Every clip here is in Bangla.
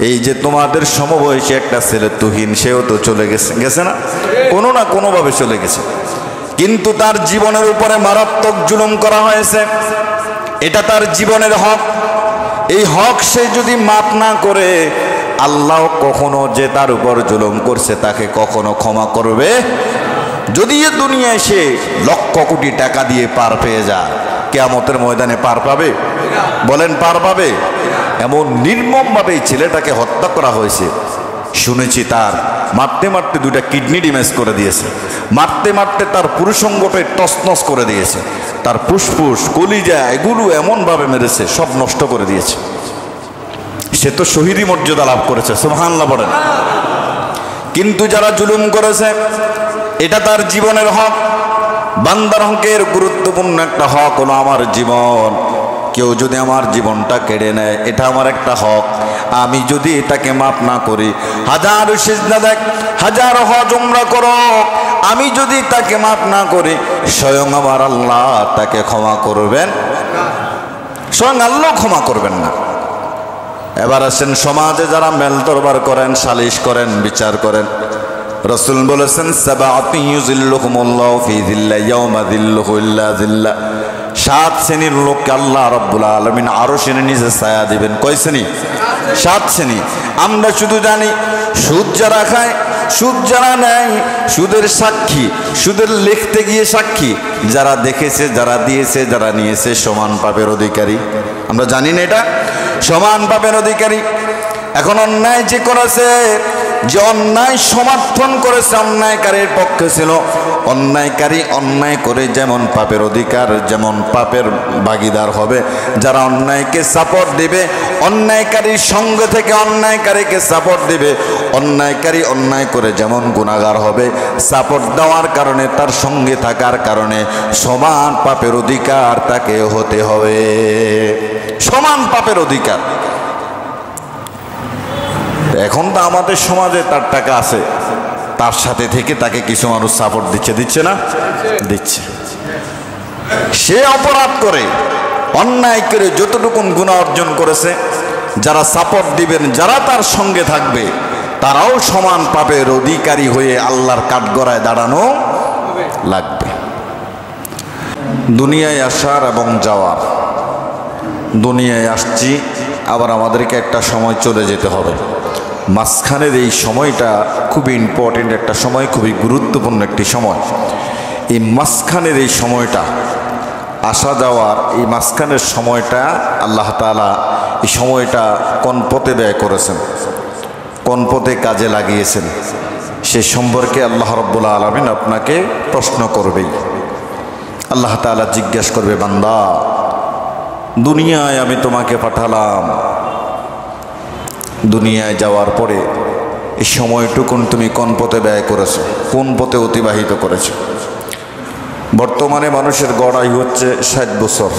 এই যে তোমাদের সমবয়সী একটা ছেলে তুহিন, সেও তো চলে গেছে না, কোনো না কোনোভাবে চলে গেছে, কিন্তু তার জীবনের উপরে মারাত্মক জুলুম করা হয়েছে। এটা তার জীবনের হক। এই হক সে যদি মাপ না করে, আল্লাহ কখনো যে তার উপর জুলুম করছে তাকে কখনো ক্ষমা করবে। যদি এ দুনিয়ায় সে লক্ষ কোটি টাকা দিয়ে পার পেয়ে যায়, কিয়ামতের ময়দানে পার পাবে? বলেন পার পাবে? এমন নির্মমভাবে এই ছেলেটাকে হত্যা করা হয়েছে। শুনেছি তার মারতে মারতে দুইটা কিডনি ড্যামেজ করে দিয়েছে, মারতে মারতে তার পুরুষাঙ্গটা তছনছ করে দিয়েছে, তার ফুসফুস কলিজা এগুলো এমনভাবে মেরেছে, সব নষ্ট করে দিয়েছে। সে তো শহীদি মর্যাদা লাভ করেছে, সুবহানাল্লাহ বলেন। কিন্তু যারা জুলুম করেছে, এটা তার জীবনের হক। বান্দার হকের গুরুত্বপূর্ণ একটা হক হলো আমার জীবন। কেউ যদি আমার জীবনটা কেড়ে নেয়, এটা আমার একটা হক। আমি যদি এটাকে মাফ না করি, হাজার সিজদা দেখ, হাজার হজ উমরা করো, আমি যদি তাকে মাফ না করি, স্বয়ং আমার আল্লাহ তাকে ক্ষমা করবেন, স্বয়ং আল্লাহ ক্ষমা করবেন না। এবার আসেন, সমাজে যারা মেল দরবার করেন, সালিশ করেন, বিচার করেন, রাসূল বলেছেন সাবাআতুন ইউযিল্লুহুমুল্লাহু ফি যিল্লা ইয়াওমা যিল্লুহু ইল্লা যিল্লাহ। 7 শ্রেণীর লোককে আল্লাহ রাব্বুল আলামিন আরশের নিচে ছায়া দিবেন। কয় শ্রেণী? 7 শ্রেণী। আমরা শুধু জানি সুদ যারা খায়, সুদ যারা নেয়, সুদের সাক্ষী, সুদের লিখতে গিয়ে সাক্ষী, যারা দেখেছে, যারা দিয়েছে, যারা নিয়েছে, সমান পাপের অধিকারী। আমরা জানি না এটা? সমান পাপের অধিকারী। এখন অন্যায় যে করেছে, যে অন্যায় সমর্থন করেছে, অন্যায়কারীর পক্ষে ছিল, অন্যায়কারী অন্যায় করে যেমন পাপের অধিকার, যেমন পাপের ভাগীদার হবে। যারা অন্যায়কে সাপোর্ট দিবে, অন্যায়কারীর সঙ্গে থেকে অন্যায়কারীকে সাপোর্ট দিবে, অন্যায়কারী অন্যায় করে যেমন গুনাহগার হবে, সাপোর্ট দেওয়ার কারণে, তার সঙ্গে থাকার কারণে সমান পাপের অধিকার তাকে হতে হবে। সমান পাপের অধিকার। এখন তো আমাদের সমাজে তার টাকা আছে, তার সাথে থেকে তাকে কিছু মানুষ সাপোর্ট দিচ্ছে না? দিচ্ছে। সে অপরাধ করে, অন্যায় করে যতটুকু গুনাহ অর্জন করেছে, যারা সাপোর্ট দিবেন, যারা তার সঙ্গে থাকবে, তারাও সমান পাপের অধিকারী হয়ে আল্লাহর কাঠগড়ায় দাঁড়ানো লাগবে। দুনিয়ায় আসার এবং যাওয়ার, দুনিয়ায় আসছি, আবার আমাদেরকে একটা সময় চলে যেতে হবে। মাঝখানের এই সময়টা খুবই ইম্পর্টেন্ট একটা সময়, খুবই গুরুত্বপূর্ণ একটি সময়। এই মাঝখানের এই সময়টা, আসা যাওয়ার এই মাঝখানের সময়টা আল্লাহ তাআলা এই সময়টা কোন পথে ব্যয় করেছেন, কোন পথে কাজে লাগিয়েছেন, সে সম্পর্কে আল্লাহ রাব্বুল আলামিন আপনাকে প্রশ্ন করবেই। আল্লাহ তাআলা জিজ্ঞাসা করবে, বান্দা, দুনিয়ায় আমি তোমাকে পাঠালাম, দুনিয়ায় যাওয়ার পরে এই সময়টুকুন তুমি কোন পথে ব্যয় করেছো, কোন পথে অতিবাহিত করেছো। বর্তমানে মানুষের গড় আয়ু হচ্ছে 60 বছর,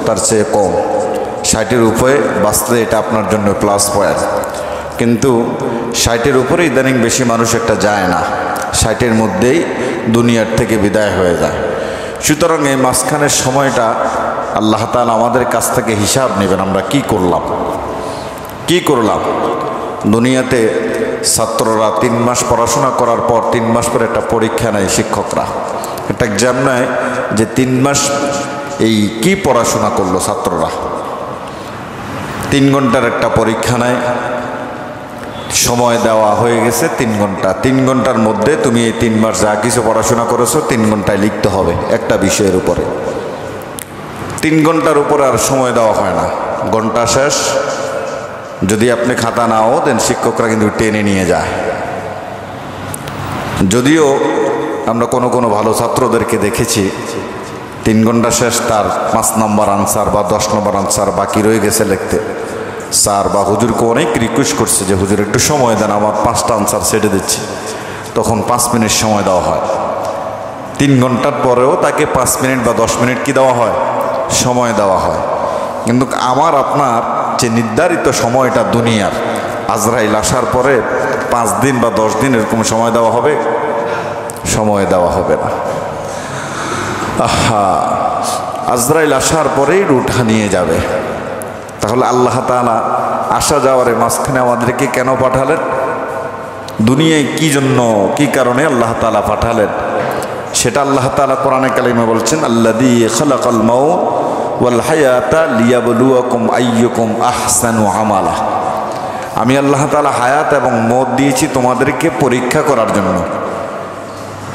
তার চেয়ে কম। 60-এর উপরে বাঁচলে এটা আপনার জন্য প্লাস পয়েন্ট। কিন্তু 60-এর উপরে ইদানিং বেশি মানুষ একটা যায় না, 60-এর মধ্যেই দুনিয়ার থেকে বিদায় হয়ে যায়। সুতরাং এই মাঝখানের সময়টা আল্লাহ তাআলা আমাদের কাছ থেকে হিসাব নেবেন, আমরা কি করলাম। দুনিয়াতে ছাত্ররা 3 মাস পড়াশোনা করার পর 3 মাস পরে একটা পরীক্ষা নেয়, শিক্ষকরা একটা এক্সাম নেয় যে 3 মাস এই কি পড়াশোনা করলো ছাত্ররা। 3 ঘন্টার একটা পরীক্ষা নেয়, সময় দেওয়া হয়ে গেছে 3 ঘন্টা। 3 ঘন্টার মধ্যে তুমি এই 3 মাস যা কিছু পড়াশোনা করেছো 3 ঘন্টায় লিখতে হবে একটা বিষয়ের উপরে। 3 ঘন্টার উপরে আর সময় দেওয়া হয় না, ঘন্টা শেষ। যদি আপনি খাতা নাও দেন, শিক্ষকরা কিন্তু টেনে নিয়ে যায়। যদিও আমরা কোনো ভালো ছাত্রদেরকে দেখেছি 3 ঘন্টা শেষ, তার 5 নম্বর আনসার বা 10 নম্বর আনসার বাকি রয়ে গেছে লিখতে। স্যার বা হুজুরকে অনেক রিকোয়েস্ট করছে যে হুজুর একটু সময় দেন, আমার 5টা আনসার সেটে দিচ্ছি। তখন 5 মিনিট সময় দেওয়া হয়। 3 ঘন্টার পরেও তাকে 5 মিনিট বা 10 মিনিট কি দেওয়া হয়? সময় দেওয়া হয়। কিন্তু আমার আপনার যে নির্ধারিত সময়টা দুনিয়ার, আজরাইল আসার পরে 5 দিন বা 10 দিন এরকম সময় দেওয়া হবে? সময় দেওয়া হবে না। আজরাইল আসার পরেই রুহটা নিয়ে যাবে। তাহলে আল্লাহ তাআলা আসা যাওয়ার মাঝখানে আমাদেরকে কেন পাঠালেন, দুনিয়ায় কি জন্য কি কারণে আল্লাহ তাআলা পাঠালেন, সেটা আল্লাহ তাআলা কোরআনে কারিমে বলছেন, আল্লাযী খালাকাল মাউত ওয়াল হায়াতা লিয়াবলুয়াকুম আইয়ুকুম আহসানু আমালা। আমি আল্লাহ তাআলা হায়াত এবং মওত দিয়েছি তোমাদেরকে পরীক্ষা করার জন্য,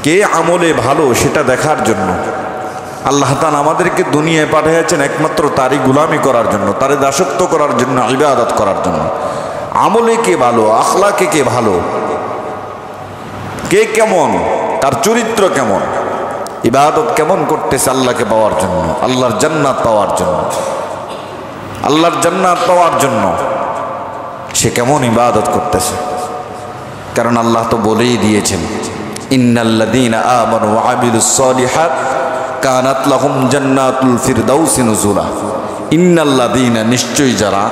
কে আমলে ভালো সেটা দেখার জন্য। আল্লাহ তাআলা আমাদেরকে দুনিয়ায় পাঠিয়েছেন একমাত্র তারই গোলামি করার জন্য, তার দাসত্ব করার জন্য, ইবাদত করার জন্য। আমলে কে ভালো, আখলাকে কে ভালো, কে কেমন, তার চরিত্র কেমন, ইবাদত কেমন করতেছে আল্লাহকে পাওয়ার জন্য, আল্লাহর জান্নাত পাওয়ার জন্য, আল্লাহর জান্নাত পাওয়ার জন্য সে কেমন ইবাদত করতেছে। কারণ আল্লাহ তো বলেই দিয়েছেন, ইন্নাল্লাযীনা আমানু ওয়া আমিলুস সালিহাত কানাত লাহুম জান্নাতুল ফিরদাউসি নুজুলা। ইন্নাল্লাযীনা, নিশ্চয়ই যারা,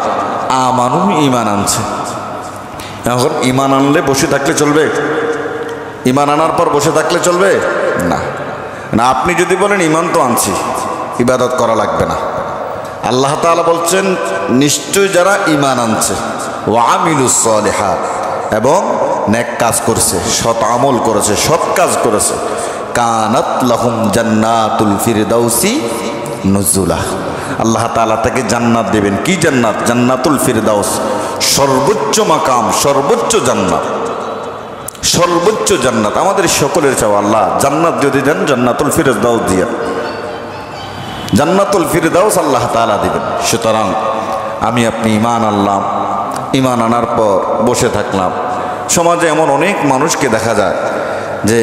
আমানু, ঈমান আনছে। এখন ঈমান আনলে বসে থাকলে চলবে? ঈমান আনার পর বসে থাকলে চলবে না। না, আপনি যদি বলেন ঈমান তো আনছি, ইবাদত করা লাগবে না, আল্লাহ তাআলা বলছেন নিশ্চয় যারা ঈমান আনছে, ওয়া আমিলুস সালিহাত, এবং নেক কাজ করছে, সৎ আমল করেছে, সৎ কাজ করেছে, কানাত লাহুম জান্নাতুল ফিরদাউসি নুজুলা। আল্লাহ তাআলা তাকে জান্নাত দেবেন। কি জান্নাত? জান্নাতুল ফিরদাউস, সর্বোচ্চ মাকাম, সর্বোচ্চ জান্নাত, সর্বোচ্চ জান্নাত। আমাদের সকলের চাওয়া আল্লাহ জান্নাত যদি দেন, জান্নাতুল ফিরদাউস দিয়া, জান্নাতুল ফিরদাউস আল্লাহ তাআলা দিবেন। সুতরাং আমি আপনি ঈমান আনলাম, ঈমান আনার পর বসে থাকলাম। সমাজে এমন অনেক মানুষকে দেখা যায় যে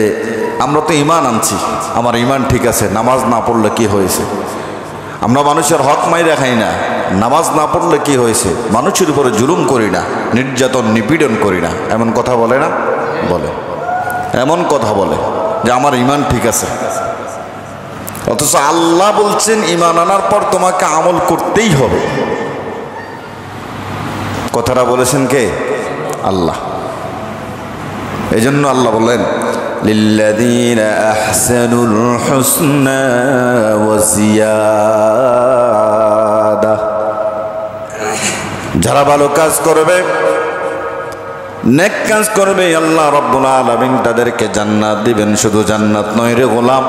আমরা তো ঈমান আনছি, আমার ঈমান ঠিক আছে, নামাজ না পড়লে কি হয়েছে, আমরা মানুষের হক মাইরা খাই না, নামাজ না পড়লে কি হয়েছে, মানুষের উপরে জুলুম করি না, নির্যাতন নিপীড়ন করি না, এমন কথা বলে না? বলে, এমন কথা বলে যে আমার ঈমান ঠিক আছে। অথচ আল্লাহ বলছেন ঈমান আনার পর তোমাকে আমল করতেই হবে। কথাটা বলেছেন কে? আল্লাহ। এই জন্য আল্লাহ বলেন, লিল্লাযীনা আহসানুল হুসনা ওয়া জিয়াদা। যারা ভালো কাজ করবে, নেক কাজ করবে, আল্লাহ রাব্বুল আলামিন তাদেরকে জান্নাত দিবেন। শুধু জান্নাত নয় রে গোলাম,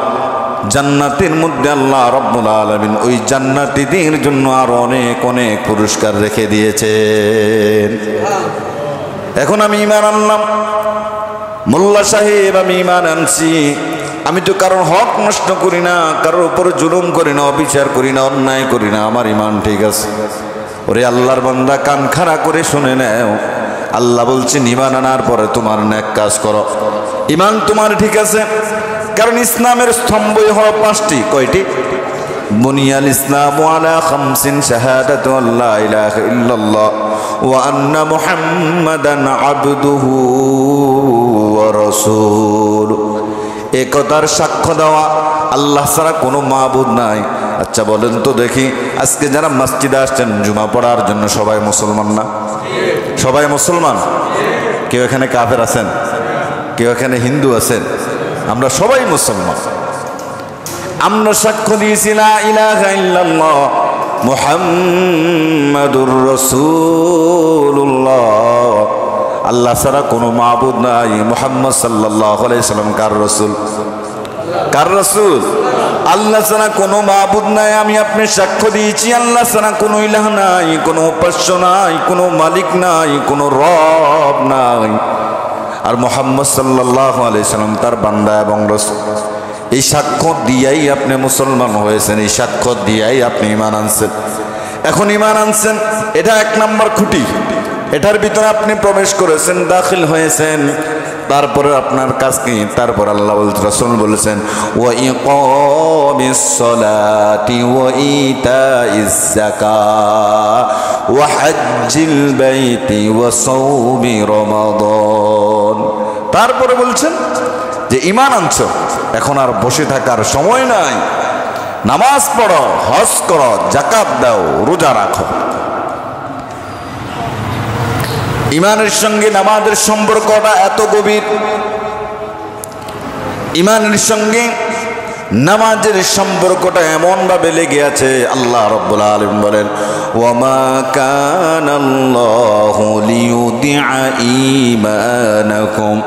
জান্নাতের মধ্যে আল্লাহ রাব্বুল আলামিন ওই জান্নাতীদের জন্য আরো অনেক অনেক পুরস্কার রেখে দিয়েছেন। এখন আমি ঈমান আনলাম, মোল্লা সাহেব আমি ঈমান আনছি, আমি তো কারোর হক নষ্ট করি না, কারোর উপর জুলুম করি না, অবিচার করি না, অন্যায় করি না, আমার ঈমান ঠিক আছে। ওরে আল্লাহর বান্দা, কান খাড়া করে শুনে নাও, আল্লাহ বলছেন ঈমান আনার পরে তোমার নেক কাজ করো। ঈমান তোমার ঠিক আছে, কারণ ইসলামের স্তম্ভই হলো পাঁচটি। কয়টি? বুনিয়াল ইসলামু আলা খামসিন, শাহাদাতু আল্লা ইলাহা ইল্লাল্লাহ ওয়া আন্না মুহাম্মাদান আবদুহু ওয়া রাসূলুহু। একতার সাক্ষ্য দেওয়া আল্লাহ ছাড়া কোনো মাবুদ নাই। আচ্ছা বলেন তো দেখি, আজকে যারা মসজিদে আসছেন জুমা পড়ার জন্য, সবাই মুসলমান না? সবাই মুসলমান? কেউ এখানে কাফের আছেন? কেউ এখানে হিন্দু আছেন? আমরা সবাই মুসলমান। আমরা সাক্ষ্য দিয়েছি লা ইলাহা ইল্লাল্লাহ মুহাম্মাদুর রাসূলুল্লাহ, আল্লাহ ছাড়া কোনো মাবুদ নাই। মুহাম্মদ সাল্লাল্লাহু আলাইহি সাল্লাম কার রাসূল? কার রাসূল? আল্লাহ ছাড়া কোনো মাবুদ নাই। আমি আপনি সাক্ষ্য দিয়েছি আল্লাহ ছাড়া কোনো ইলাহ নাই, কোনো উপাস্য নাই, কোনো মালিক নাই, কোনো রব নাই। আর মুহাম্মদ সাল্লাল্লাহু আলাইহি সাল্লাম তার বান্দা এবং রাসূল। এই সাক্ষ্য দিয়াই আপনি মুসলমান হয়েছেন, এই সাক্ষ্য দিয়াই আপনি ঈমান আনছেন। এখন ঈমান আনছেন, এটা এক নাম্বার খুঁটি। এটার ভিতরে আপনি প্রবেশ করেছেন, দাখিল হয়েছেন, তারপরে আপনার কাজ কি? তারপর আল্লাহ রাসূল বলেছেন, ওয়া ইকামিস সালাতি ওয়া ইতাইজ যাকাত ওয়া হজ্জিল বাইতি ওয়া সাওমি রমাদান। তারপরে বলছেন যে ঈমান আনছো, এখন আর বসে থাকার সময় নাই, নামাজ পড়ো, হজ করো, যাকাত দাও, রোজা রাখো। ঈমানের সঙ্গে নামাজের সম্পর্কটা এত গভীর, ঈমানের সঙ্গে নামাজের সম্পর্কটা এমন ভাবে লেগে আছে। আল্লাহ রাব্বুল আলামিন বলেন, ওয়ামা কানাল্লাহু লিয়ুদিআ ঈমানাকুম।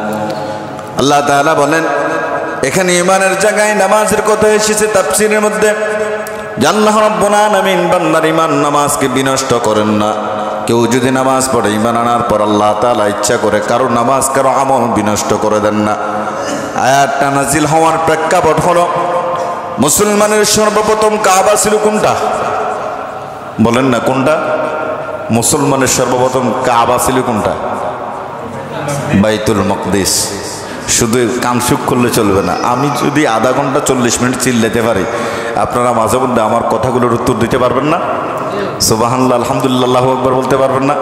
আল্লাহ তাআলা বলেন, এখানে ঈমানের জায়গায় নামাজের কথা এসেছে তাফসীরের মধ্যে। আল্লাহ রাব্বুল আলামিন বান্দার ঈমান নামাজকে বিনষ্ট করেন না। কেউ যদি নামাজ পড়ে ঈমান আনার পর আল্লাহ তাআলা ইচ্ছা করে কারো নামাজ কারো আমল বিনষ্ট করে দেন না। আয়াতটা নাজিল হওয়ার প্রেক্ষাপট হলো, মুসলমানের সর্বপ্রথম কাবা ছিল কোনটা? বলেন না কোনটা? মুসলমানের সর্বপ্রথম কাবা ছিল কোনটা? বাইতুল মাকদিস। শুধু কানসুক করলে চলবে না। আমি যদি আধা ঘন্টা 40 মিনিট চিল্লাতে পারি, আপনারা মাঝে মধ্যে আমার কথাগুলোর উত্তর দিতে পারবেন না? সুবহানাল্লাহ, আলহামদুলিল্লাহ, আল্লাহু আকবার বলতে পারবেন না?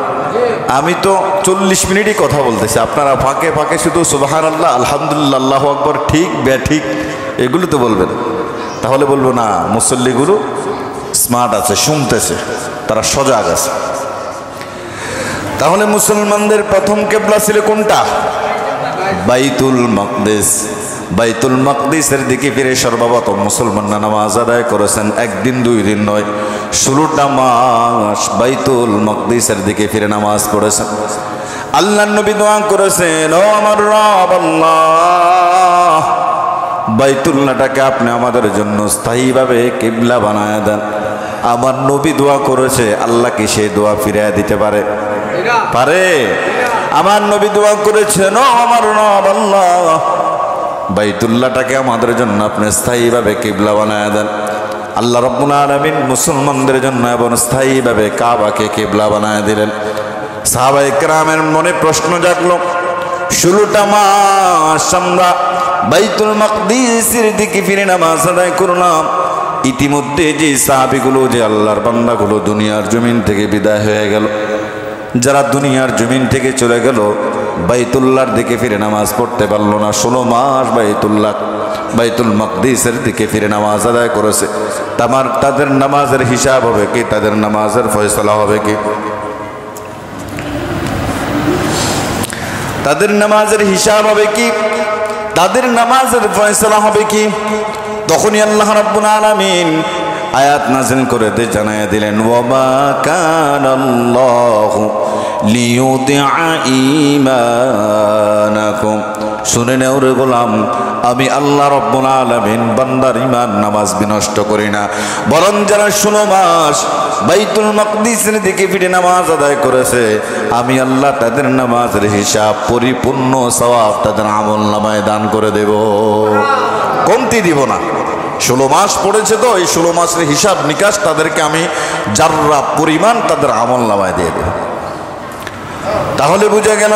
আমি তো 40 মিনিটই কথা বলতেছি, আপনারা ফাঁকে ফাঁকে শুধু সুবহানাল্লাহ, আলহামদুলিল্লাহ, আল্লাহু আকবার, ঠিক বেঠিক এগুলো তো বলবেন। তাহলে বলবো না মুসল্লিগুলো স্মার্ট আছে, শুনতেছে, তারা সজাগ আছে। তাহলে মুসলমানদের প্রথম কিবলা ছিল কোনটা? বাইতুল মাকদিস। বাইতুল মাকদিসের দিকে ফিরে সর্বপ্রথম মুসলমানরা নামাজ আদায় করেছেন। একদিন 2 দিন নয়, 16টা মাস বাইতুল মাকদিসের দিকে ফিরে নামাজ পড়েছেন। আল্লাহর নবী দোয়া করেছেন, ও আমার রব আল্লাহ, বাইতুল্লাহটাকে আপনি আমাদের জন্য স্থায়ীভাবে কিবলা বানায় দেন। আমার নবী দোয়া করেছে, আল্লাহ কি সেই দোয়া ফিরিয়ে দিতে পারে? পারে। আমার নবী দোয়া করেছেন, ও আমার রব আল্লাহ, বাইতুল্লাহটাকে আমাদের জন্য আপনি স্থায়ীভাবে কিবলা বানায় দেন। আল্লাহ রাব্বুল আলামিন মুসলমানদের জন্য এবং স্থায়ীভাবে কাবাকে কিবলা বানায় দিলেন। সাহাবায়ে কেরামের মনে প্রশ্ন জাগলো, 16টা মাস আমরা বাইতুল মাকদিসের দিকে ফিরে নামাজ আদায় করলাম, ইতিমধ্যে যে সাহাবীগুলো, যে আল্লাহর বান্দাগুলো দুনিয়ার জমিন থেকে বিদায় হয়ে গেল, যারা দুনিয়ার জমিন থেকে চলে গেল, বাইতুল্লাহর দিকে ফিরে নামাজ পড়তে পারলো না। 16 মাস বাইতুল মাকদিসের দিকে ফিরে নামাজ আদায় করেছে। তাদের নামাজের হিসাব হবে কি? তাদের নামাজের ফয়সালা হবে কি? তাদের নামাজের হিসাব হবে কি? তাদের নামাজের ফয়সালা হবে কি? তখনই আল্লাহ রাব্বুল আলামিন আয়াত নাযিল করে জানায়া দিলেন, ওয়ামা কানাল্লাহু লিয়ুদিআ ঈমানাকুম। শুনে নেও রে গোলাম, আমি আল্লাহ রাব্বুল আলামিন বান্দার ঈমান নামাজ বিনষ্ট করি না। বরং যারা 16 মাস বাইতুল মাকদিসের দিকে ফিরে নামাজ আদায় করেছে, আমি আল্লাহ তাদের নামাজের হিসাব পরিপূর্ণ সওয়াব তাদের আমলনামায় দান করে দেব, কমতি দিব না। 16 মাস পড়েছে তো, এই 16 মাসের হিসাব নিকাশ তাদেরকে আমি জাররা পরিমাণ তাদের আমলনামায় দিয়ে দেব। তাহলে বুঝা গেল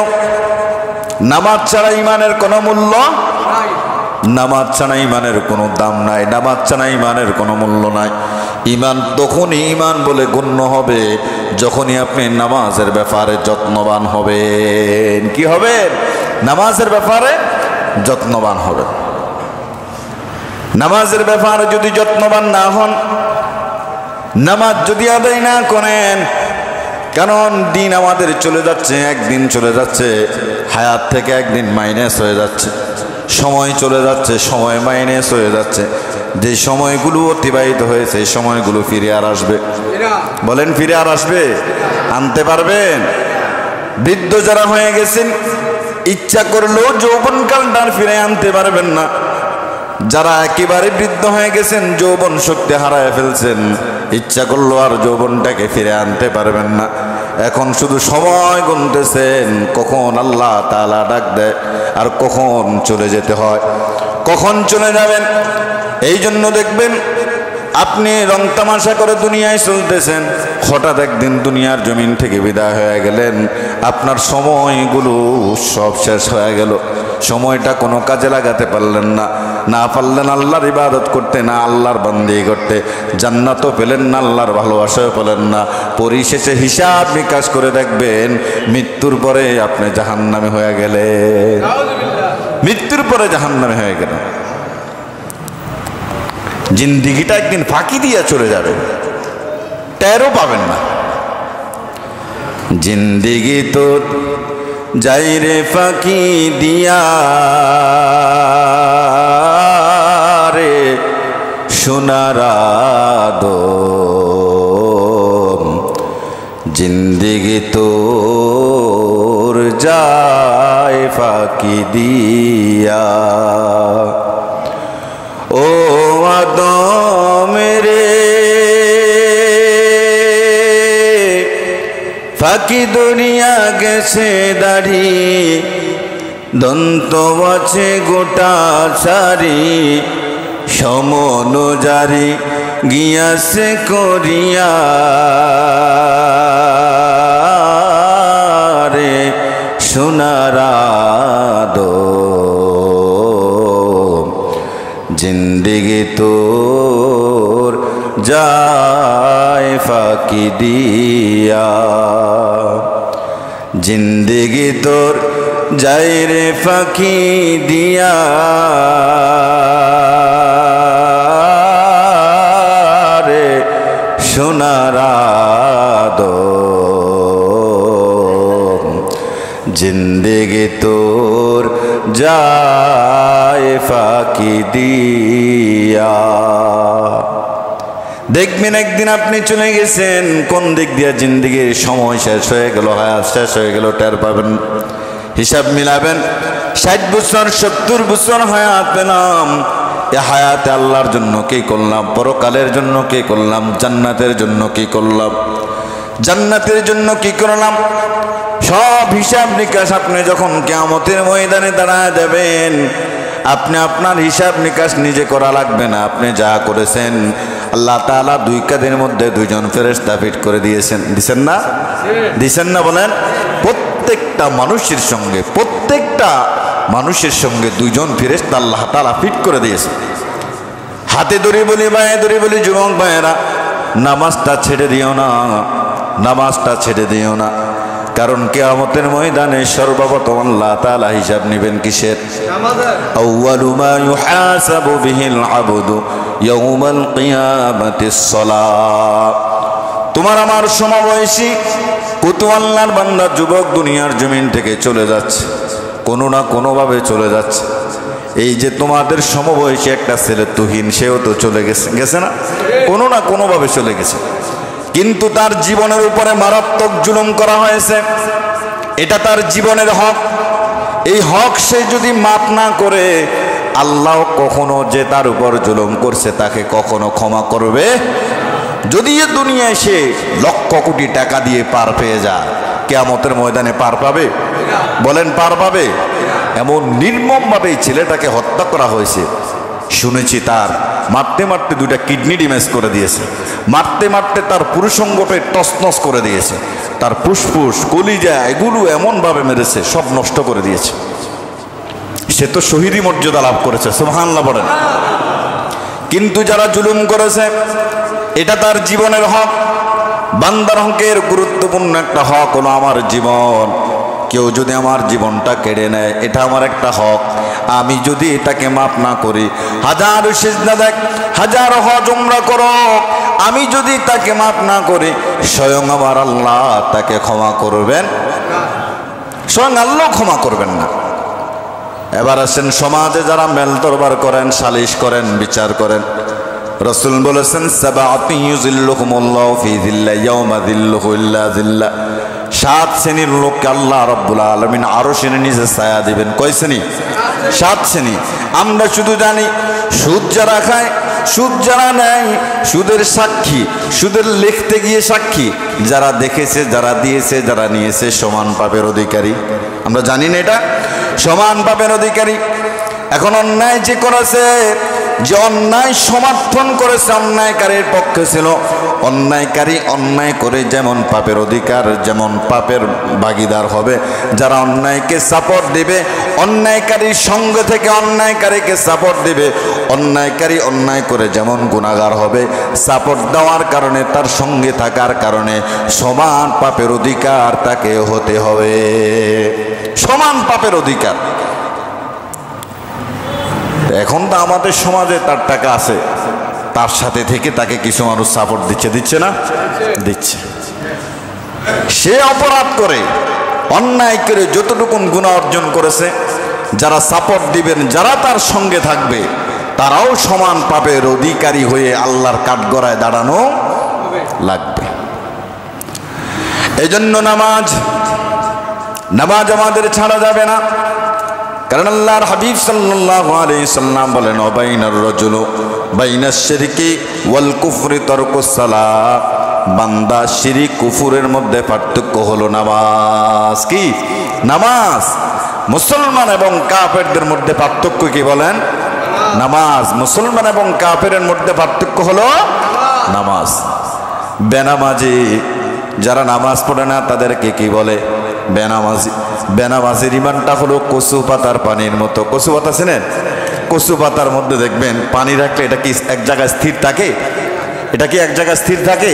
নামাজ ছাড়া ইমানের কোনো মূল্য নাই, নামাজ ছাড়া ইমানের কোনো দাম নাই, নামাজ ছাড়া ইমানের কোনো মূল্য নাই। ইমান তখনই ইমান বলে গণ্য হবে যখনই আপনি নামাজের ব্যাপারে যত্নবান হবেন। কি হবে? নামাজের ব্যাপারে যত্নবান হবেন। নামাজের ব্যাপারে যদি যত্নবান না হন, নামাজ যদি আদায় না করেন, কারণ দিন আমাদের চলে যাচ্ছে, একদিন চলে যাচ্ছে, হায়াত থেকে একদিন মাইনাস হয়ে যাচ্ছে, সময় চলে যাচ্ছে, সময় মাইনাস হয়ে যাচ্ছে। যে সময়গুলো অতিবাহিত হয়েছে এই সময়গুলো ফিরে আর আসবে? বলেন ফিরে আর আসবে? আনতে পারবেন? বৃদ্ধ যারা হয়ে গেছেন, ইচ্ছা করলেও যৌবনকালটা ফিরে আনতে পারবেন না। যারা একেবারে বৃদ্ধ হয়ে গেছেন, যৌবন শক্তি হারায় ফেলছেন, ইচ্ছা করলো আর যৌবনটাকে ফিরে আনতে পারবেন না। এখন শুধু সময় গুনতেছেন কখন আল্লাহ তাআলা ডাক দেয় আর কখন চলে যেতে হয়, কখন চলে যাবেন। এই জন্য দেখবেন আপনি রং তামাশা করে দুনিয়ায় চলতেছেন, হঠাৎ একদিন দুনিয়ার জমিন থেকে বিদায় হয়ে গেলেন, আপনার সময়গুলো সব শেষ হয়ে গেল। সময়টা কোনো কাজে লাগাতে পারলেন না, না পারলেন আল্লাহর ইবাদত করতে, না আল্লাহর বান্দি করতে, জান্নাতও পেলেন না, আল্লাহর ভালোবাসাও পেলেন না। পরিশেষে হিসাব নিকাশ করে দেখবেন মৃত্যুর পরে আপনি জাহান্নামে হয়ে গেলেন, মৃত্যুর পরে জাহান্নামে হয়ে গেলেন। জিন্দিগিটা একদিন ফাঁকি দিয়ে চলে যাবে, টেরও পাবেন না। জিন্দিগি তো যাই রে ফাঁকি দিয়া রে, সোনার আদম জিন্দেগি তোর যায় ফাঁকি দিয়া। ও আদম রে ফাঁকি দুনিয়া গেছে দাড়ি, দন্ত আছে গোটা সারি, সমনুজারি গিয়াছে করিয়া রে সোনার আদম জিন্দেগি তোর যায় ফাঁকি দিয়া। জিন্দেগি তোর যাই রে ফাঁকি দিয়া রে সোনার আদম জিন্দেগি তোর যায় ফাঁকি দিয়া। দেখবেন একদিন আপনি চলে গেছেন, কোন দিক দিয়ে জিন্দেগির সময় শেষ হয়ে গেল, হায়াত শেষ হয়ে গেল টের পাবেন। হিসাব মিলাবেন, 60 বছর 70 বছর হায়াত পেলাম, এ হায়াতে আল্লাহর জন্য কি করলাম, পরকালের জন্য কি করলাম, জান্নাতের জন্য কি করলাম, জান্নাতের জন্য কি করলাম, সব হিসাব নিকাশ আপনি যখন কিয়ামতের ময়দানে দাঁড়ায় দেবেন, আপনি আপনার হিসাব নিকাশ নিজে করা লাগবে না। আপনি যা করেছেন আল্লাহ তাআলা 2 কাঁধের মধ্যে 2জন ফেরেশতা ফিট করে দিয়েছেন, দিছেন না? দিছেন না বলেন? প্রত্যেকটা মানুষের সঙ্গে, প্রত্যেকটা মানুষের সঙ্গে 2জন ফেরেশতা আল্লাহ তাআলা ফিট করে দিয়েছেন। হাতে ধরে বলি, পায়ে ধরে বলি, যুবক ভাইয়েরা নামাজটা ছেড়ে দিও না, নামাজটা ছেড়ে দিও না। কারণ কিয়ামতের ময়দানে সর্বপ্রথম আল্লাহ তাআলা হিসাব নেবেন কিসের? আউয়ালু মা ইউহাসাবু বিহিল আবদু ইয়াউমাল কিয়ামাতিস সালাত। তোমার আমার সমবয়সী কত আল্লাহর বান্দা যুবক দুনিয়ার জমিন থেকে চলে যাচ্ছে, কোনো না কোনোভাবে চলে যাচ্ছে। এই যে তোমাদের সমবয়সী একটা ছেলে তুহিন, সেও তো চলে গেছে না? কোনো না কোনোভাবে চলে গেছে, কিন্তু তার জীবনের উপরে মারাত্মক জুলুম করা হয়েছে। এটা তার জীবনের হক। এই হক সে যদি মাপ না করে, আল্লাহ কখনো যে তার উপর জুলুম করছে তাকে কখনো ক্ষমা করবে। যদি এ দুনিয়ায় সে লক্ষ কোটি টাকা দিয়ে পার পেয়ে যায়, কিয়ামতের ময়দানে পার পাবে? বলেন পার পাবে? এমন নির্মমভাবে এই ছেলেটাকে হত্যা করা হয়েছে। শুনেছি তার মারতে মারতে 2টা কিডনি ড্যামেজ করে দিয়েছে, মারতে মারতে তার পুরুষাঙ্গটা তছনছ করে দিয়েছে, তার ফুসফুস কলিজা এগুলো এমনভাবে মেরেছে, সব নষ্ট করে দিয়েছে। সে তো শহীদি মর্যাদা লাভ করেছে, সুবহানাল্লাহ বলেন। কিন্তু যারা জুলুম করেছে, এটা তার জীবনের হক। বান্দার হকের গুরুত্বপূর্ণ একটা হক হলো আমার জীবন। কেউ যদি আমার জীবনটা কেড়ে নেয়, এটা আমার একটা হক। আমি যদি তাকে মাফ না করি, হাজার সিজদা দেখ, হাজার হজ উমরা করো, আমি যদি তাকে মাফ না করি, স্বয়ং আমার আল্লাহ তাকে ক্ষমা করবেন, স্বয়ং আল্লাহ ক্ষমা করবেন না। এবার আসেন, সমাজে যারা মেল দরবার করেন, সালিশ করেন, বিচার করেন, রাসূল বলেছেন সাবাআতু ইউযিল্লুহুমুল্লাহু ফি যিল্লিহি ইয়াওমা যিল্লুহু ইল্লা যিল্লাহ। 7 শ্রেণীর লোককে আল্লাহ রাব্বুল আলামিন আরশের নিচে ছায়া দিবেন। কয় শ্রেণী? 7 শ্রেণী। আমরা শুধু জানি সুদ যারা খায়, সুদ যারা নেয়, সুদের সাক্ষী, সুদের লিখতে গিয়ে সাক্ষী, যারা দেখেছে, যারা দিয়েছে, যারা নিয়েছে, সমান পাপের অধিকারী। আমরা জানি না এটা? সমান পাপের অধিকারী। এখন অন্যায় যে করেছে, যে অন্যায় সমর্থন করেছে, অন্যায়কারীর পক্ষে ছিল, অন্যায়কারী অন্যায় করে যেমন পাপের অধিকার, যেমন পাপের ভাগীদার হবে। যারা অন্যায়কে সাপোর্ট দিবে, অন্যায়কারীর সঙ্গে থেকে অন্যায়কারীকে সাপোর্ট দিবে, অন্যায়কারী অন্যায় করে যেমন গুনাহগার হবে, সাপোর্ট দেওয়ার কারণে, তার সঙ্গে থাকার কারণে সমান পাপের অধিকার তাকে হতে হবে। সমান পাপের অধিকার। এখন তো আমাদের সমাজে তার টাকা আছে, তার সাথে থেকে তাকে কিছু মানুষ সাপোর্ট দিচ্ছে, দিচ্ছে না? দিচ্ছে। সে অপরাধ করে, অন্যায় করে যতটুকুন গুনাহ অর্জন করেছে, যারা সাপোর্ট দিবেন, যারা তার সঙ্গে থাকবে, তারাও সমান পাপের অধিকারী হয়ে আল্লাহর কাঠগড়ায় দাঁড়ানো লাগবে। এই জন্য নামাজ আমাদের ছাড়া যাবে না। কারণ আল্লাহর হাবিব সাল্লাল্লাহু আলাইহি সাল্লাম বলেন, ওয়াবাইনার রাজুলু বাইনাশ শিরকি ওয়াল কুফরি তারকুস সালাহ। বান্দা শিরক কুফরের মধ্যে পার্থক্য হলো নামাজ। কি নামাজ? মুসলমান এবং কাফেরদের মধ্যে পার্থক্য কি বলেন? নামাজ। মুসলমান এবং কাফেরের মধ্যে পার্থক্য হলো নামাজ। বেনামাজি যারা নামাজ পড়ে না তাদেরকে কি বলে? বেনামাজি। বেনামাজির ইমানটা হলো কচু পাতার পানির মতো। কচু পাতা চেনেন? কচু পাতার মধ্যে দেখবেন পানি রাখলে এটা কি এক জায়গায় স্থির থাকে? এটা কি এক জায়গায় স্থির থাকে?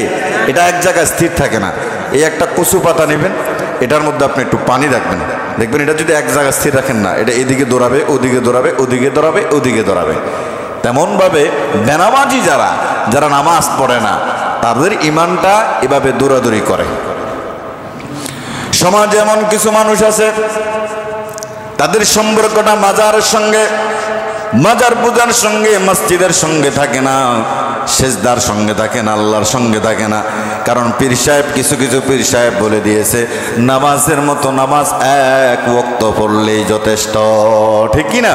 এটা এক জায়গায় স্থির থাকে না। এই একটা কচু পাতা নেবেন, এটার মধ্যে আপনি একটু পানি রাখবেন, দেখবেন এটা যদি এক জায়গায় স্থির রাখেন না, এটা এদিকে দৌড়াবে, ওদিকে দৌড়াবে, ওদিকে দৌড়াবে, ওদিকে দৌড়াবে। তেমনভাবে বেনামাজি যারা নামাজ পড়ে না তাদের ইমানটা এভাবে দৌড়াদৌড়ি করে। সমাজে এমন কিছু মানুষ আছে তাদের সম্পর্কটা মাজারের সঙ্গে, মাজার পূজার সঙ্গে, মসজিদের সঙ্গে থাকে না, সেজদার সঙ্গে থাকে না, আল্লাহর সঙ্গে থাকে না। কারণ পীর সাহেব, কিছু কিছু পীর সাহেব বলে দিয়েছে নামাজের মতো নামাজ এক ওয়াক্ত পড়লেই যথেষ্ট। ঠিক কি না?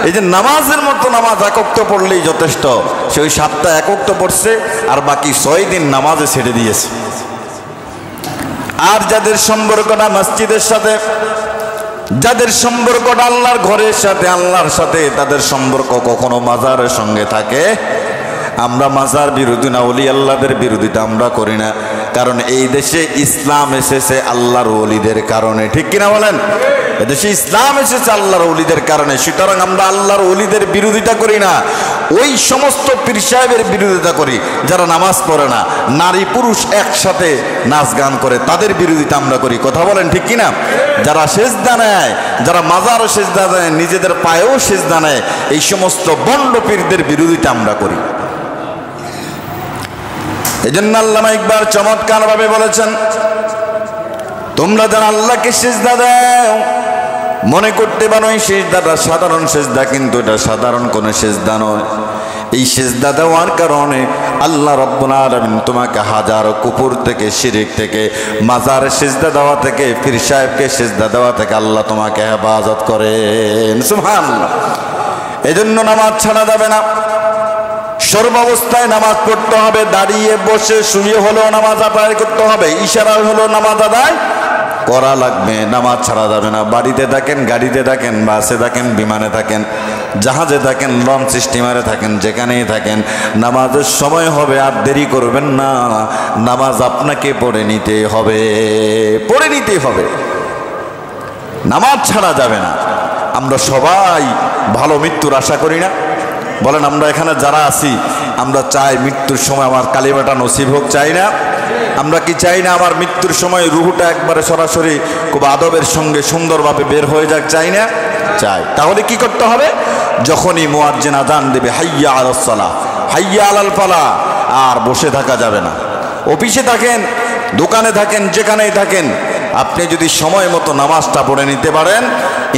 এই যে নামাজের মতো নামাজ এক ওয়াক্ত পড়লেই যথেষ্ট, সে ওই 7টা এক ওয়াক্ত পড়ছে আর বাকি 6 দিন নামাজে ছেড়ে দিয়েছে। আর যাদের সম্পর্কটা মসজিদের সাথে, যাদের সম্পর্কটা আল্লাহর ঘরের সাথে, আল্লাহর সাথে, তাদের সম্পর্ক কখনো মাজারের সঙ্গে থাকে। আমরা মাজার বিরোধী না, ওলি আল্লাহদের বিরোধিতা আমরা করি না। কারণ এই দেশে ইসলাম এসেছে আল্লাহর ওলিদের কারণে। ঠিক কিনা বলেন? এদেশে ইসলাম এসেছে আল্লাহর ওলিদের কারণে। সুতরাং আমরা আল্লাহর ওলিদের বিরোধিতা করি না, ওই সমস্ত পীর সাহেবের বিরোধিতা করি যারা নামাজ পড়ে না, নারী পুরুষ একসাথে নাচ গান করে, তাদের বিরোধিতা আমরা করি। কথা বলেন ঠিক কিনা? যারা সেজদা নেয়, যারা মাজারও সেজদা দেয়, নিজেদের পায়েও সেজদা নেয়, এই সমস্ত বন্ড পীরদের বিরোধিতা আমরা করি। এই জন্য আল্লামা ইকবাল চমৎকার ভাবে বলেছেন, তোমরা যারা আল্লাহকে সিজদা দাও মনে করতে পারো এই সিজদাটা সাধারণ সিজদা, কিন্তু এটা সাধারণ কোনো সিজদা নয়। এই সিজদা দেওয়ার কারণে আল্লাহ রাব্বুল আলামিন তোমাকে হাজারো কুফর থেকে, শিরক থেকে, মাজার সিজদা দেওয়া থেকে, পীর সাহেবকে সিজদা দেওয়া থেকে আল্লাহ তোমাকে হেফাজত করেন। সুবহানাল্লাহ। এই জন্য নামাজ ছাড়া যাবে না। সর্বাবস্থায় নামাজ পড়তে হবে, দাঁড়িয়ে বসে শুয়ে হলেও নামাজ আদায় করতে হবে, ইশারা হলেও নামাজ আদায় করা লাগবে। নামাজ ছাড়া যাবে না। বাড়িতে থাকেন, গাড়িতে থাকেন, বাসে থাকেন, বিমানে থাকেন, জাহাজে থাকেন, লঞ্চ স্টিমারে থাকেন, যেখানেই থাকেন, নামাজের সময় হবে, আর দেরি করবেন না। নামাজ আপনাকে পড়ে নিতে হবে, পড়ে নিতেই হবে। নামাজ ছাড়া যাবে না। আমরা সবাই ভালো মৃত্যুর আশা করি না? বলেন, আমরা এখানে যারা আছি আমরা চাই মৃত্যুর সময় আমার কালিমাটা নসিব হোক, চাই না? আমরা কি চাই না আমার মৃত্যুর সময় রুহুটা একবারে সরাসরি খুব আদবের সঙ্গে সুন্দরভাবে বের হয়ে যাক, চাই না? চাই। তাহলে কি করতে হবে? যখনই মুয়াজ্জিন আযান দেবে হাইয়া আলাস সালাহ, হাইয়া আলাল ফালাহ, আর বসে থাকা যাবে না। অফিসে থাকেন, দোকানে থাকেন, যেখানেই থাকেন, আপনি যদি সময় মতো নামাজটা পড়ে নিতে পারেন,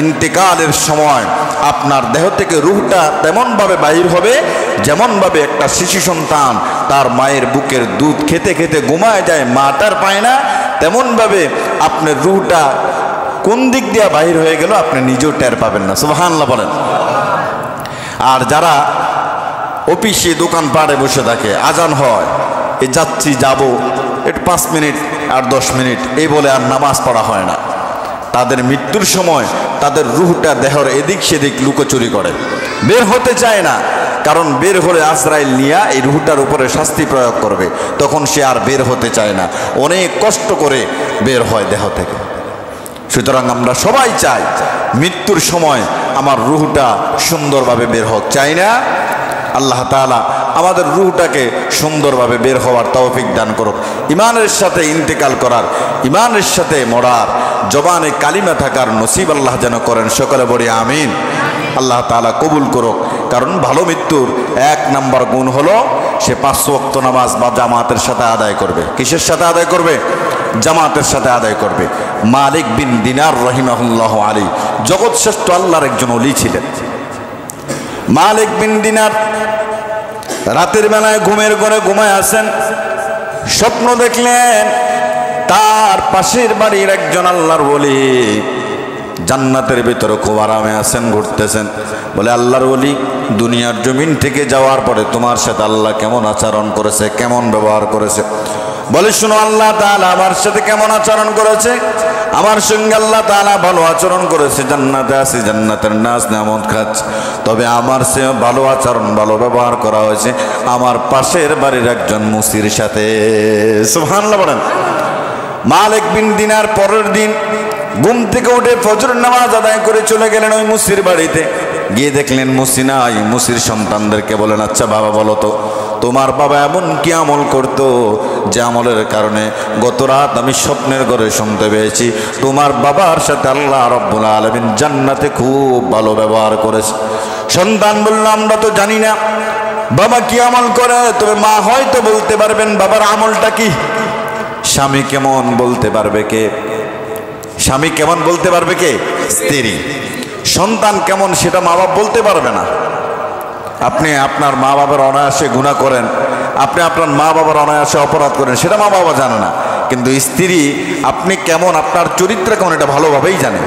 ইন্তেকালের সময় আপনার দেহ থেকে রূহটা তেমনভাবে বাহির হবে যেমনভাবে একটা শিশু সন্তান তার মায়ের বুকের দুধ খেতে খেতে ঘুমায় যায়, মাটার পায় না, তেমনভাবে আপনার রূহটা কোন দিক দিয়ে বাহির হয়ে গেল আপনি নিজেও টের পাবেন না। সুবহানাল্লাহ বলেন। আর যারা অফিসে দোকান পাড়ে বসে থাকে, আজান হয়, এই যাচ্ছি যাব একটু 5 মিনিট আর 10 মিনিট এই বলে আর নামাজ পড়া হয় না, তাদের মৃত্যুর সময় তাদের রূহটা দেহর এদিক সেদিক লুকোচুরি করে, বের হতে চায় না। কারণ বের হলে আজরাইল নিয়া এই রূহটার উপরে শাস্তি প্রয়োগ করবে, তখন সে আর বের হতে চায় না, অনেক কষ্ট করে বের হয় দেহ থেকে। সুতরাং আমরা সবাই চাই মৃত্যুর সময় আমার রূহটা সুন্দরভাবে বের হোক, চাই না? আল্লাহ তাআলা আমাদের রূহটাকে সুন্দরভাবে বের হওয়ার তৌফিক দান করুক, ইমানের সাথে ইন্তেকাল করার, ইমানের সাথে মরার, জবানে কালিমা থাকার নসিব আল্লাহ যেন করেন। সকলে বলি আমিন। আল্লাহ তাআলা কবুল করুক। কারণ ভালো মৃত্যুর 1 নম্বর গুণ হলো সে 5 ওয়াক্ত নামাজ বা জামাতের সাথে আদায় করবে। কিসের সাথে আদায় করবে? জামাতের সাথে আদায় করবে। মালিক বিন দিনার রাহিমাহুল্লাহ আলাইহি জগৎ শ্রেষ্ঠ আল্লাহর একজন ওলি ছিলেন। মালিক বিন দিনার রাতের বেলায় ঘুমের ঘরে ঘুমায় আছেন, স্বপ্ন দেখলেন তার পাশের বাড়ির একজন আল্লাহর ওলি জান্নাতের ভিতরে খুব আরামে আছেন, ঘুরতেছেন। বলে আল্লাহর ওলি, দুনিয়ার জমিন থেকে যাওয়ার পরে তোমার সাথে আল্লাহ কেমন আচরণ করেছে, কেমন ব্যবহার করেছে? বলে শুনো, আল্লাহ তাআলা আমার সাথে কেমন আচরণ করেছে? আমার সঙ্গে আল্লাহ তাআলা ভালো আচরণ করেছে, জান্নাতে আছি, জান্নাতের নাজ নেয়ামত খাচ্ছি। তবে আমার সে ভালো আচরণ, ভালো ব্যবহার করা হয়েছে আমার পাশের বাড়ির একজন মুসির সাথে। সুবহানাল্লাহ বলেন। মালিক বিন দিনার পরের দিন ঘুম থেকে উঠে ফজর নামাজ আদায় করে চলে গেলেন ওই মুসির বাড়িতে। গিয়ে দেখলেন মুসি নাই। মুসির সন্তানদেরকে বলেন, আচ্ছা বাবা বলো তো, তোমার বাবা এমন কি আমল করতো যে আমলের কারণে গত রাত আমি স্বপ্নের ঘরে শুনতে পেয়েছি তোমার বাবার সাথে আল্লাহ রাব্বুল আলামিন জান্নাতে খুব ভালো ব্যবহার করেছে? সন্তান বলল, আমরা তো জানি না বাবা কি আমল করে, তবে মা হয়তো বলতে পারবেন বাবার আমলটা কি। স্বামী কেমন বলতে পারবে কে? স্বামী কেমন বলতে পারবে কে? স্ত্রী। সন্তান কেমন সেটা মা বাবা বলতে পারবে না। আপনি আপনার মা বাবার অনায়াসে গুনাহ করেন, আপনি আপনার মা বাবার অনায়াসে অপরাধ করেন, সেটা মা বাবা জানে না। কিন্তু স্ত্রী আপনি কেমন, আপনার চরিত্র কেমন, এটা ভালোভাবেই জানে।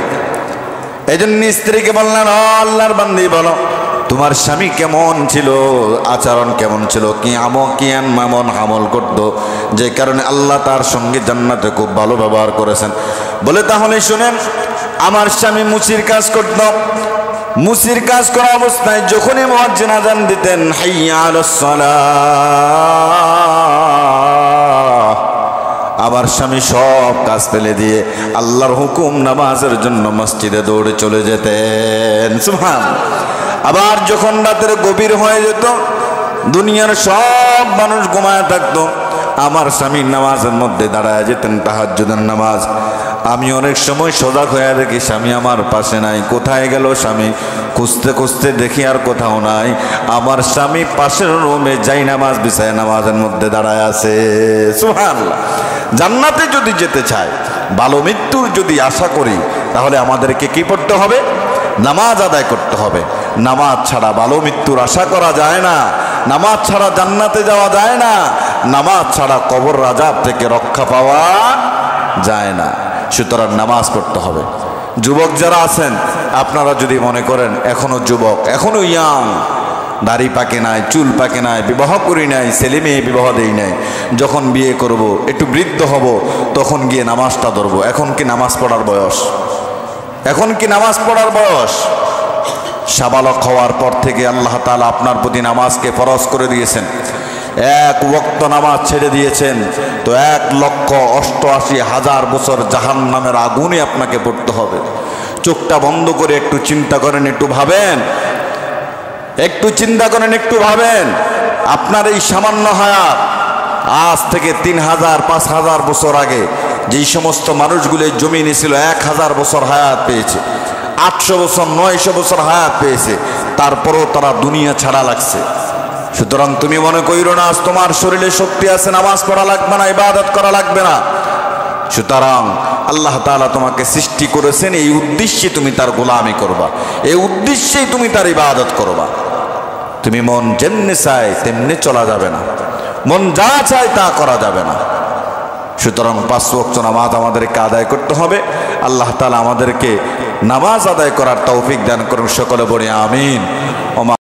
এই জন্য স্ত্রীকে বললেন, ও আল্লাহর বান্দি বলো তোমার স্বামী কেমন ছিল, আচরণ কেমন ছিল, কি এমন আমল করতো যে কারণে আল্লাহ তার সঙ্গে জান্নাতে খুব ভালো ব্যবহার করেছেন? বলে তাহলে শুনেন, আমার স্বামী মুসির কাজ করত। মুসির কাজ করা অবস্থায় যখনই মুয়াজ্জিন আযান দিতেন, হাইয়া আলাস সালাহ, আমার স্বামী সব কাজ ফেলে দিয়ে আল্লাহর হুকুম নামাজের জন্য মসজিদে দৌড়ে চলে যেতেন। সুবহানাল্লাহ। আবার যখন রাতের গভীর হয়ে যেত, দুনিয়ার সব মানুষ ঘুমায় থাকতো, আমার স্বামী নামাজের মধ্যে দাঁড়ায় যেতেন, তাহাজ্জুদের নামাজ। আমি অনেক সময় সজাগ হয়ে দেখি স্বামী আমার পাশে নাই। কোথায় গেল স্বামী? খুঁজতে খুঁজতে দেখি আর কোথাও নাই। আমার স্বামী পাশের রুমে যাই নামাজ বিছায় নামাজের মধ্যে দাঁড়ায় আছে। সুবহানাল্লাহ। জান্নাতে যদি যেতে চাই, ভালো মৃত্যুর যদি আশা করি, তাহলে আমাদেরকে কি করতে হবে? নামাজ আদায় করতে হবে। নামাজ ছাড়া ভালো মৃত্যুর আশা করা যায় না। নামাজ ছাড়া জান্নাতে যাওয়া যায় না। নামাজ ছাড়া কবর আযাব থেকে রক্ষা পাওয়া যায় না। সুতরাং নামাজ পড়তে হবে। যুবক যারা আছেন, আপনারা যদি মনে করেন এখনো যুবক, এখনো ইয়াং, দাড়ি পাকে নাই, চুল পাকে নাই, বিবাহ করি নাই, ছেলে মেয়ে বিবাহ দেই নাই, যখন বিয়ে করব, একটু বৃদ্ধ হব, তখন গিয়ে নামাজটা ধরবো। এখন কি নামাজ পড়ার বয়স? এখন কি নামাজ পড়ার বয়স? সাবালক হওয়ার পর থেকে আল্লাহ তাআলা আপনার প্রতি নামাজকে ফরজ করে দিয়েছেন। এক ওয়াক্ত নামাজ ছেড়ে দিয়েছেন তো 1,88,000 বছর জাহান্নামের আগুনে আপনাকে পড়তে হবে। চোখটা বন্ধ করে একটু চিন্তা করেন, একটু ভাবেন, একটু চিন্তা করেন, একটু ভাবেন। আপনার এই সামান্য হায়াত, আজ থেকে 3,000 5,000 বছর আগে যেই সমস্ত মানুষগুলো জমিনে ছিল 1,000 বছর হায়াত পেয়েছে, 800 বছর 900 বছর হায়াত পেয়েছে, তারপরও তারা দুনিয়া ছাড়া লাগছে। সুতরাং তুমি মনে কইরো না আজ তোমার শরীরে শক্তি আছে, নামাজ পড়া লাগবে না, ইবাদত করা লাগবে না। সুতরাং আল্লাহ তাআলা তোমাকে সৃষ্টি করেছেন এই উদ্দেশ্যে তুমি তার গোলামি করবা, এই উদ্দেশ্যেই তুমি তার ইবাদত করবা। তুমি মন যেমনি চায় তেমনি চলা যাবে না, মন যা চায় তা করা যাবে না। সুতরাং 5 ওয়াক্ত নামাজ আমাদেরকে আদায় করতে হবে। আল্লাহ তাআলা আমাদেরকে নামাজ আদায় করার তৌফিক দান করুন। সকলে বলি আমিন।